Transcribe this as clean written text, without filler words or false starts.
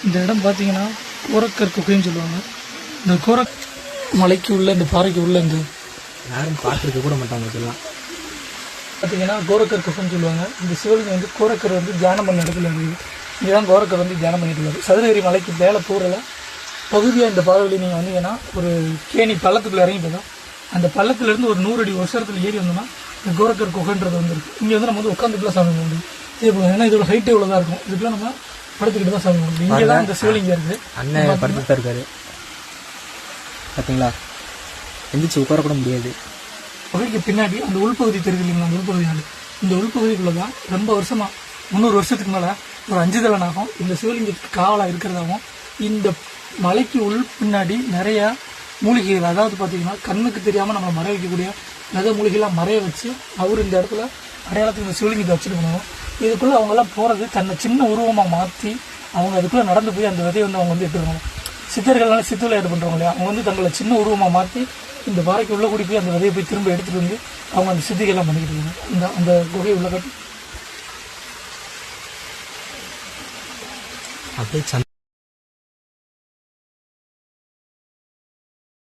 இந்த இடம் பார்த்தீங்கன்னா கோரக்கர் குகைன்னு சொல்லுவாங்க. இந்த கோரக் மலைக்கு உள்ள இந்த பாறைக்கு உள்ள இந்த யாரும் பார்த்துருக்க கூட மாட்டாங்க. இதெல்லாம் பார்த்தீங்கன்னா கோரக்கர் குகைன்னு சொல்லுவாங்க. இந்த சிவலிங்கம் வந்து கோரக்கர் வந்து தியானம் பண்ண இடத்துல இருக்குது. இங்கே தான் கோரக்கர் வந்து தியானம் பண்ணிட்டு இருக்காரு. சதுரகிரி மலைக்கு மேலே போகிறல பகுதியாக இந்த பாதையில் நீங்கள் வந்தீங்கன்னா ஒரு கேணி பள்ளத்துக்குள்ளே இறங்கி போதும். அந்த பள்ளத்துலேருந்து ஒரு 100 அடி வருஷத்தில் ஏறி வந்தோம்னா இந்த கோரக்கர் குகைன்றது வந்து இருக்குது. இங்கே வந்து நம்ம வந்து உட்காந்துக்குலாம் சாமி கும்பிட முடியும். இதே போல ஏன்னா இதோட ஹைட்டே இவ்வளோ தான் இருக்கும். இதுக்குலாம் நம்ம படுத்துக்கிட்டு தான் சாமி கும்பிட முடியும். இங்கே தான் இந்த சிவலிங்கம் இருக்குது. அண்ணன் படுத்து தான் இருக்காரு பார்த்தீங்களா. எந்திரிச்சு உட்கார கூட முடியாது. குகைக்கு பின்னாடி அந்த உள்பகுதி தெரியுது இல்லைங்களா, அந்த உள்பகுதியால் இந்த உள்பகுதிக்குள்ளே தான் ரொம்ப வருஷமாக 300 வருஷத்துக்கு மேலே ஒரு 5 தலனாகவும் இந்த சிவலிங்கத்துக்கு காவலாக இருக்கிறதாகவும் இந்த மலைக்கு உள் பின்னாடி நிறையா மூலிகைகள், அதாவது பார்த்தீங்கன்னா கண்ணுக்கு தெரியாமல் நம்ம மறைய வைக்கக்கூடிய நிறைய மூலிகைலாம் மறைய வச்சு அவர் இந்த இடத்துல அடையாளத்துக்கு இந்த சிவலிங்கத்தை வச்சுட்டு போனாங்க. இதுக்குள்ளே அவங்கெல்லாம் போகிறது தன்னை சின்ன உருவமாக மாற்றி அவங்க அதுக்குள்ளே நடந்து போய் அந்த விதையை வந்து அவங்க வந்து எடுத்துருவாங்க. சித்தர்களால் சித்து விளையாட்டு பண்ணுறவங்க இல்லையா, அவங்க வந்து தங்களை சின்ன உருவமாக மாற்றி இந்த பாறைக்கு உள்ளே கூடி போய் அந்த விதையை போய் திரும்ப எடுத்துகிட்டு வந்து அவங்க அந்த சித்திகள்லாம் பண்ணிக்கிட்டு இருக்காங்க. அந்த குகையை உள்ள கட்டி அப்படியே